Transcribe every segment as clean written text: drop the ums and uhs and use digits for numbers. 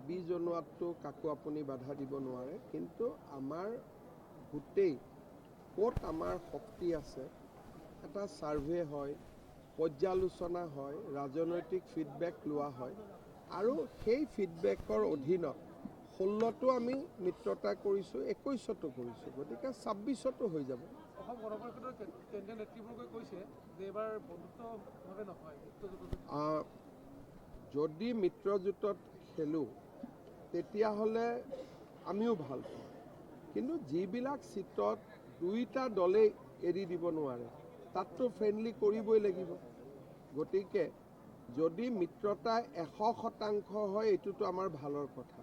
দাবী জনোৱাটো কাকো আপুনি বাধা দিব নোৱাৰে, কিন্তু আমাৰ গোটেই ক'ত আমাৰ শক্তি আছে এটা ছাৰ্ভে হয়, পৰ্যালোচনা হয়, ৰাজনৈতিক ফিডবেক লোৱা হয়, আৰু সেই ফিডবেকৰ অধীনত 16তো আমি মিত্ৰতা কৰিছোঁ, 21তো কৰিছোঁ, গতিকে 26তো হৈ যাব। অসম গণ পৰিষদৰ কেন্দ্ৰীয় নেতৃবৰ্গই কৈছে যে এইবাৰ বন্ধুত্বভাৱে নহয়, মিত্ৰজোঁটত যদি মিত্ৰজোঁটত খেলোঁ তেতিয়াহ'লে আমিও ভাল পাওঁ, কিন্তু যিবিলাক ছিটত দুইটা দলেই এৰি দিব নোৱাৰে তাততো ফ্ৰেণ্ডলি কৰিবই লাগিব। গতিকে যদি মিত্ৰতা 100% হয় এইটোতো আমাৰ ভালৰ কথা,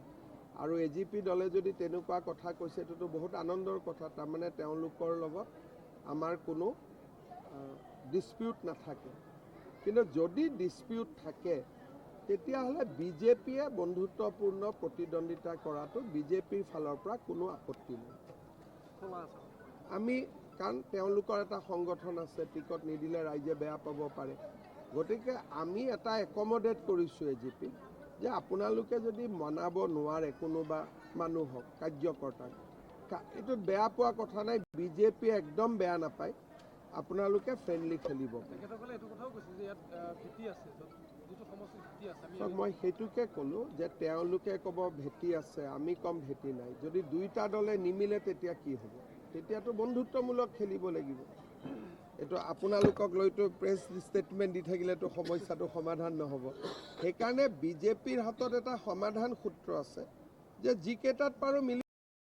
আৰু AGP দলে যদি তেনেকুৱা কথা কৈছে এইটোতো বহুত আনন্দৰ কথা, তাৰমানে তেওঁলোকৰ লগত আমাৰ কোনো ডিছপিউট নাথাকে। কিন্তু যদি ডিছপিউট থাকে তেতিয়াহ'লে BJPয়ে বন্ধুত্বপূৰ্ণ প্ৰতিদ্বন্দ্বিতা কৰাটো BJPৰ ফালৰ পৰা কোনো আপত্তি নাই। আমি কাৰণ তেওঁলোকৰ এটা সংগঠন আছে, টিকট নিদিলে ৰাইজে বেয়া পাব পাৰে, গতিকে আমি এটা একমডেট কৰিছোঁ AGP যে আপোনালোকে যদি মনাব নোৱাৰে কোনোবা মানুহক, কাৰ্যকৰ্তাক, এইটোত বেয়া পোৱা কথা নাই, BJPয়ে একদম বেয়া নাপায়, আপোনালোকে ফ্ৰেণ্ডলি খেলিব পাৰে। তেখেতসকলে এইটো কথাও কৈছে যে ইয়াত ভেটি আছে, যিটো সমষ্টিত ভেটি আছে। মই সেইটোকে ক'লোঁ যে তেওঁলোকে ক'ব ভেটি আছে, আমি ক'ম ভেটি নাই। যদি দুইটা দলে নিমিলে তেতিয়া কি হ'ব? তেতিয়াতো বন্ধুত্বমূলক খেলিব লাগিব। এইটো আপোনালোকক লৈতো প্ৰেছ ষ্টেটমেণ্ট দি থাকিলেতো সমস্যাটো সমাধান নহ'ব। সেইকাৰণে BJPৰ হাতত এটা সমাধান সূত্ৰ আছে যে যিকেইটাত পাৰোঁ মিলি